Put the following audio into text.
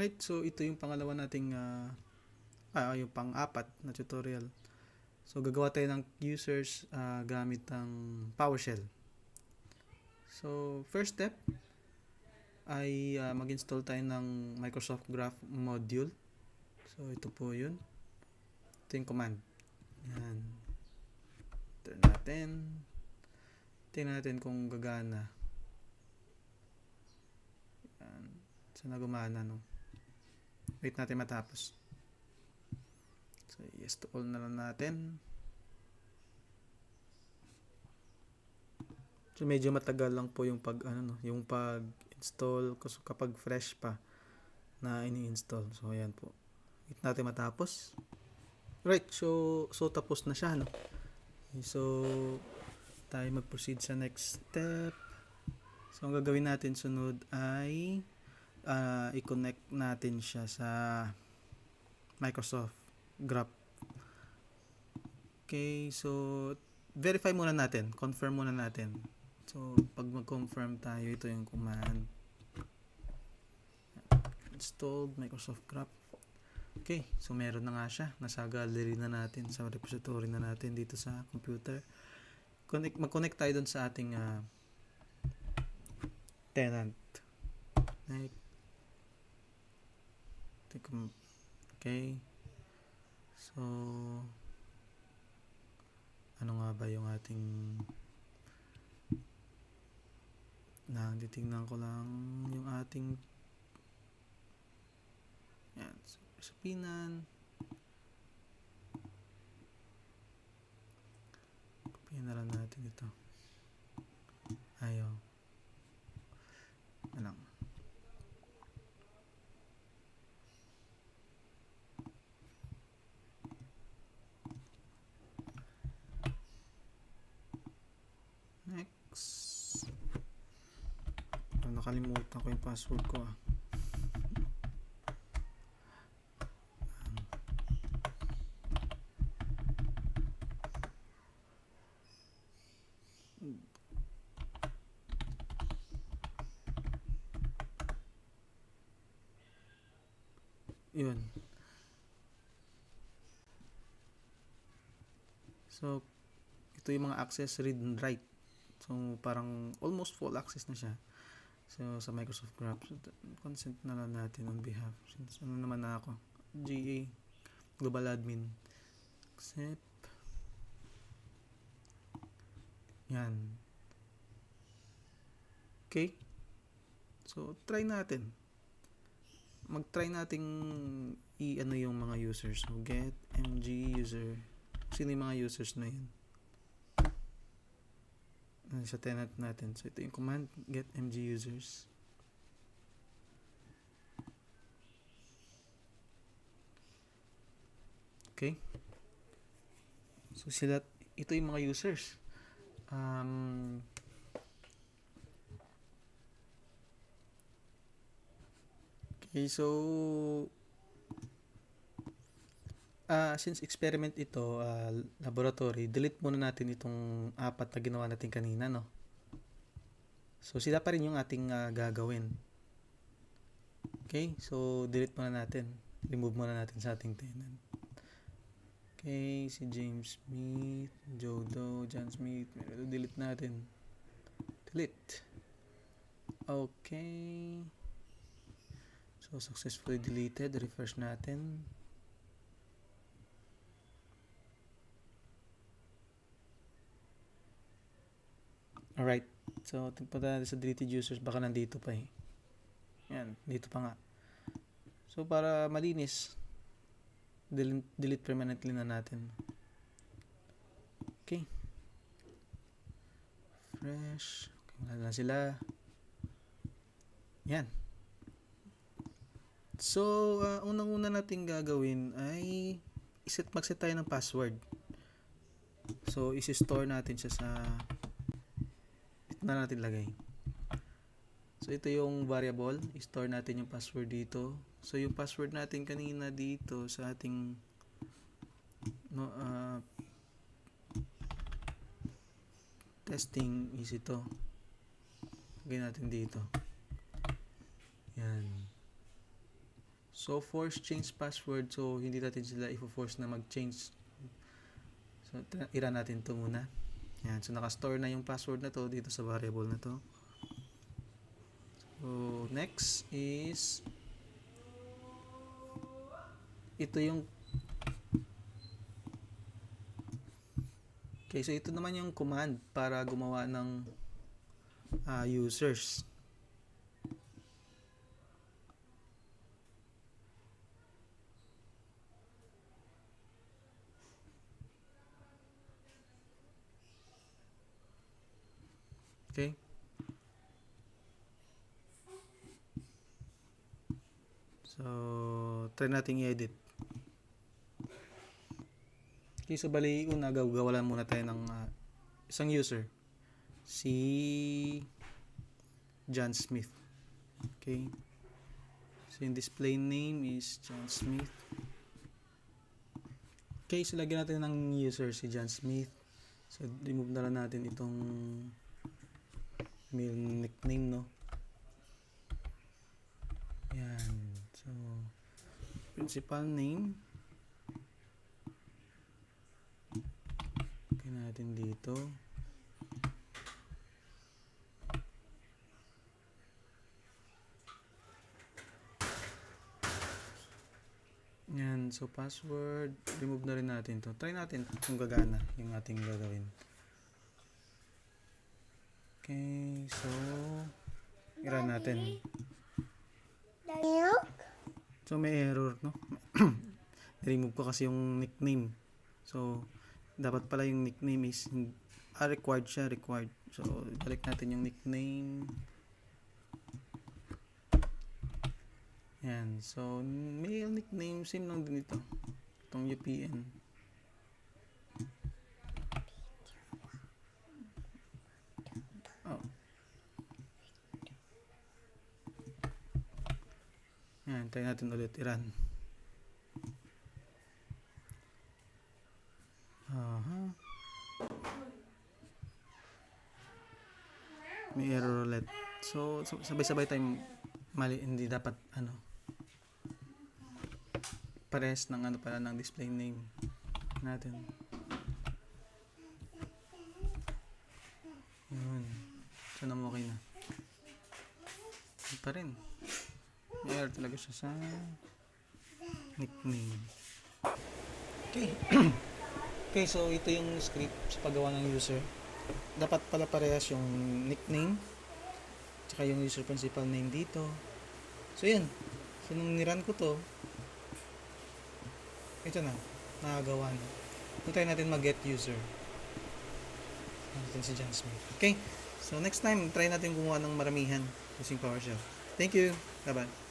Right, so ito yung pangalawa nating yung pang-apat na tutorial. So gagawa tayo ng users gamit ng PowerShell. So first step ay mag-install tayo ng Microsoft Graph module. So ito po yun. Ito yung command. Yan. Turn natin. Tingnan natin kung gagana. Yan. Sana gumana, no? Wait natin matapos. So yes to all na lang natin. So medyo matagal lang po yung yung pag-install kapag fresh pa na ini-install. So ayan po. Wait natin matapos. Right, so tapos na siya, no. So tayo mag-proceed sa next step. So ang gagawin natin sunod ay i-connect natin siya sa Microsoft Graph. Okay, so verify muna natin, confirm muna natin. So pag mag-confirm tayo, ito yung command. Installed Microsoft Graph. Okay, so meron na nga siya. Nasa gallery na natin, sa repository na natin dito sa computer. Mag-connect tayo dun sa ating tenant. Okay. So ano nga ba yung ating titingnan ko lang yung ating yan, sapinan. Copy na lang natin ito. Ayaw. Alang. Next. Nakalimutan ko yung password ko. Yun. So ito yung mga access, read and write. So parang almost full access na siya. So sa Microsoft Graph, so, consent na lang natin on behalf. Since naman na ako, GA Global Admin. Accept. Yan. Okay. So try natin. Mag-try nating i-ano yung mga users. So get mg user. Sino yung mga users na yun? Sa tenant natin. So ito yung command, get mg users. Okay. So ito yung mga users. Okay, so since experiment ito, laboratory, delete muna natin itong apat na ginawa natin kanina, no? So sila pa rin yung ating gagawin. Okay, so delete muna natin. Remove muna natin sa ating tenant. Okay, si James Smith, Joe Doe, John Smith, delete natin. Delete. Okay. So successfully deleted. Refresh natin. Alright. So punta natin sa deleted users. Baka nandito pa eh. Yan. Dito pa nga. So para malinis, delete permanently na natin. Okay. Fresh. Okay, wala na sila. Yan. So, unang-una natin gagawin ay mag-set tayo ng password. So, isi-store natin siya sa ito na natin lagay. So, ito yung variable. I-store natin yung password dito. So, yung password natin kanina dito sa ating testing is ito. Lagay natin dito. Yan. So, force change password. So, hindi natin sila i-force na mag-change. So, i-run natin to muna. Yan. So, naka-store na yung password na to dito sa variable na to. So, next is ito yung okay, so ito naman yung command para gumawa ng users. Okay. So, try natin i-edit. Okay, so bali una gagawa muna tayo ng isang user. Si John Smith. Okay. So, yung display name is John Smith. Okay, so lagyan natin ng user si John Smith. So, remove na lang natin itong mail nickname, no? Yan. So, principal name. Okay natin dito. Yan. So, password. Remove na rin natin to. Try natin kung gagana yung ating gagawin. Okay. So, i-run natin. So, may error, no? Remove ko kasi yung nickname. So, dapat pala yung nickname is required siya. Required. So, balik natin yung nickname. Yan. So, mail nickname. Same lang din ito. Itong UPN. Oh. Yan. Try natin ulit. I-run. May error ulit. So, sabay-sabay tayong mali. Hindi dapat, parehas ng pala ng display name natin. Yun. So, okay na. Yun pa rin. May error talaga siya sa nickname. Okay. Okay, so ito yung script sa paggawa ng user. Dapat pala parehas yung nickname tsaka yung user principal name dito. So, yun. So, nung niran ko to, ito na. Nakagawa na. Puntayin natin mag-get user. Natin si John Smith. Okay. So, next time, try natin gumawa ng maramihan using PowerShell. Thank you. Bye-bye.